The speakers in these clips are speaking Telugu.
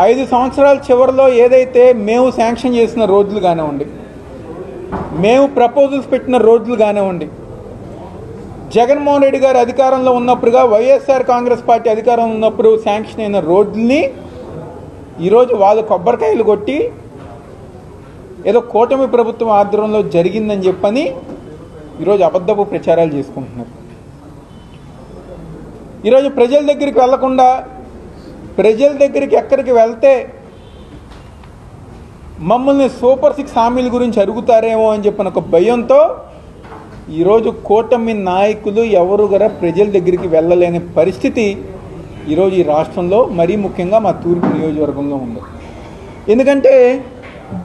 5 సంవత్సరాల చివరిలో ఏదైతే మేము శాంక్షన్ చేసిన రోడ్లు కానివ్వండి, మేము ప్రపోజల్స్ పెట్టిన రోడ్లు కానివ్వండి, జగన్మోహన్ రెడ్డి గారు అధికారంలో ఉన్నప్పుడుగా వైఎస్ఆర్ కాంగ్రెస్ పార్టీ అధికారంలో ఉన్నప్పుడు శాంక్షన్ అయిన రోడ్లని ఈరోజు వాళ్ళు కొబ్బరికాయలు కొట్టి ఏదో కూటమి ప్రభుత్వం ఆధ్వర్యంలో జరిగిందని చెప్పని ఈరోజు అబద్ధపు ప్రచారాలు చేసుకుంటున్నారు. ఈరోజు ప్రజల దగ్గరికి వెళ్లకుండా ప్రజల దగ్గరికి ఎక్కడికి వెళ్తే మమ్మల్ని సూపర్ 6 హామీల గురించి అడుగుతారేమో అని చెప్పిన ఒక భయంతో ఈరోజు కూటమి నాయకులు ఎవరు కూడా ప్రజల దగ్గరికి వెళ్ళలేని పరిస్థితి ఈరోజు ఈ రాష్ట్రంలో మరీ ముఖ్యంగా మా తూర్పు నియోజకవర్గంలో ఉంది. ఎందుకంటే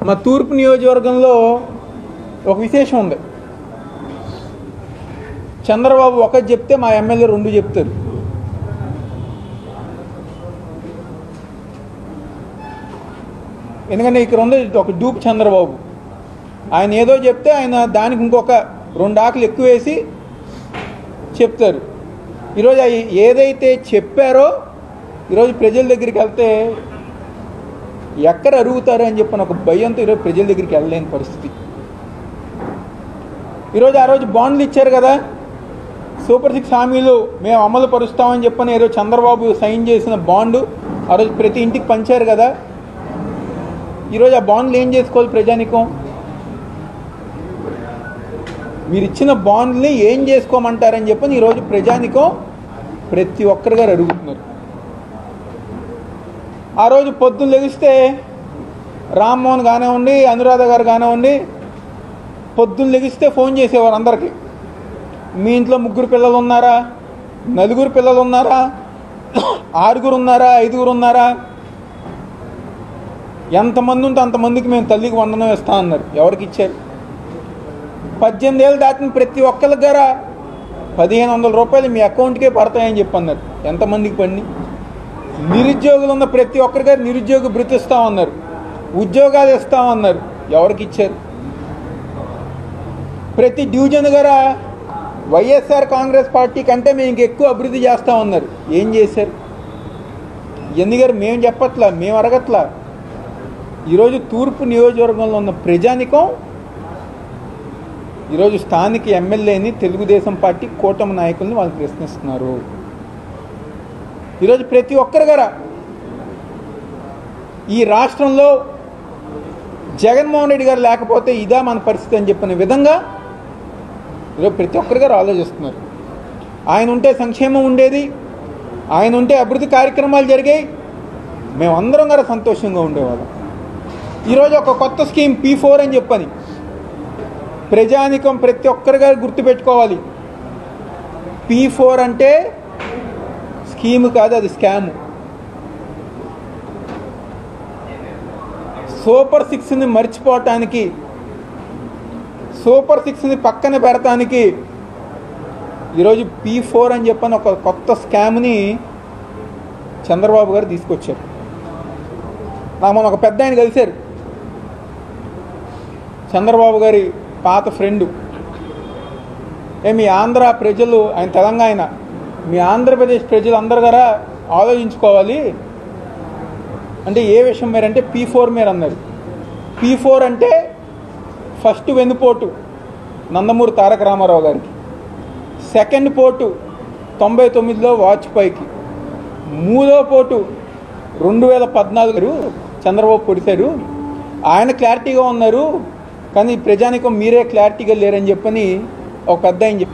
మా తూర్పు నియోజకవర్గంలో ఒక విశేషం ఉంది. చంద్రబాబు ఒకటి చెప్తే మా ఎమ్మెల్యే 2 చెప్తారు. ఎందుకంటే ఇక్కడ ఉంది ఒక డూప్ చంద్రబాబు. ఆయన ఏదో చెప్తే ఆయన దానికి ఇంకొక 2 ఆకులు ఎక్కువ వేసి చెప్తారు. ఈరోజు ఏదైతే చెప్పారో ఈరోజు ప్రజల దగ్గరికి వెళ్తే ఎక్కడ అడుగుతారు అని చెప్పిన ఒక భయంతో ఈరోజు ప్రజల దగ్గరికి వెళ్ళలేని పరిస్థితి. ఈరోజు ఆ రోజు బాండ్లు ఇచ్చారు కదా, సూపర్ 6 హామీలు మేము అమలు పరుస్తామని చెప్పని ఈరోజు చంద్రబాబు సైన్ చేసిన బాండు ఆ రోజు ప్రతి ఇంటికి పంచారు కదా. ఈరోజు ఆ బాండ్లు ఏం చేసుకోవాలి ప్రజానికం? మీరు ఇచ్చిన బాండ్ని ఏం చేసుకోమంటారని చెప్పని ఈరోజు ప్రజానికం ప్రతి ఒక్కరి గారు అడుగుతున్నారు. ఆ రోజు పొద్దున్న లెగిస్తే రామ్మోహన్ కానివ్వండి, అనురాధ గారు కానివ్వండి, పొద్దున్న లెగిస్తే ఫోన్ చేసేవారు అందరికీ. మీ ఇంట్లో 3 పిల్లలు ఉన్నారా, 4 పిల్లలు ఉన్నారా, 6 ఉన్నారా, 5 ఉన్నారా, ఎంతమంది ఉంటే అంతమందికి మేము తల్లికి వందనం ఇస్తా అన్నారు. ఎవరికి ఇచ్చారు? 18 ఏళ్ళు దాటిన ప్రతి ఒక్కరి దగ్గర 1500 రూపాయలు మీ అకౌంట్కే పడతాయని చెప్పి అన్నారు. ఎంతమందికి పడినాయి? నిరుద్యోగులు ఉన్న ప్రతి ఒక్కరి గారు నిరుద్యోగ భృతి ఇస్తామన్నారు, ఉద్యోగాలు ఇస్తామన్నారు. ఎవరికి ఇచ్చారు? ప్రతి డివిజన్ గారా వైఎస్ఆర్ కాంగ్రెస్ పార్టీ కంటే మేము ఇంకెక్కువ అభివృద్ధి చేస్తామన్నారు. ఏం చేశారు? ఎందుగారు మేము చెప్పట్లా, మేము అడగట్లా. ఈరోజు తూర్పు నియోజకవర్గంలో ఉన్న ప్రజానికం ఈరోజు స్థానిక ఎమ్మెల్యేని, తెలుగుదేశం పార్టీ కూటమి నాయకుల్ని వాళ్ళు ప్రశ్నిస్తున్నారు. ఈరోజు ప్రతి ఒక్కరు గారా ఈ రాష్ట్రంలో జగన్మోహన్ రెడ్డి గారు లేకపోతే ఇదా మన పరిస్థితి అని చెప్పిన విధంగా ఈరోజు ప్రతి ఒక్కరు గారు ఆలోచిస్తున్నారు. ఆయన ఉంటే సంక్షేమం ఉండేది, ఆయన ఉంటే అభివృద్ధి కార్యక్రమాలు జరిగాయి, మేమందరం గారు సంతోషంగా ఉండేవాళ్ళం. ఈరోజు ఒక కొత్త స్కీమ్ P4 అని చెప్పని ప్రజానికం ప్రతి ఒక్కరి గారు గుర్తుపెట్టుకోవాలి. P4 అంటే స్కీమ్ కాదు, అది స్కామ్. సూపర్ 6ని మర్చిపోవటానికి, సూపర్ 6ని పక్కన పెడటానికి ఈరోజు P4 అని చెప్పని ఒక కొత్త స్కామ్ని చంద్రబాబు గారు తీసుకొచ్చారు. నాకు మొన్న ఒక పెద్ద ఆయన కలిశారు, చంద్రబాబు గారి పాత ఫ్రెండు. మీ ఆంధ్ర ప్రజలు, ఆయన తెలంగాణ, మీ ఆంధ్రప్రదేశ్ ప్రజలు అందరు గారా ఆలోచించుకోవాలి అంటే ఏ విషయం మేరంటే P4 మీరు అన్నారు. P4 అంటే ఫస్ట్ వెన్నుపోటు నందమూరి తారక రామారావు గారికి, సెకండ్ పోటు 99లో వాజ్పేయికి, 3వ పోటు 2014 చంద్రబాబు పొడిశారు. ఆయన క్లారిటీగా ఉన్నారు, కానీ ప్రజానికం మీరే క్లారిటీగా లేరని చెప్పని ఒక పెద్ద ఆయన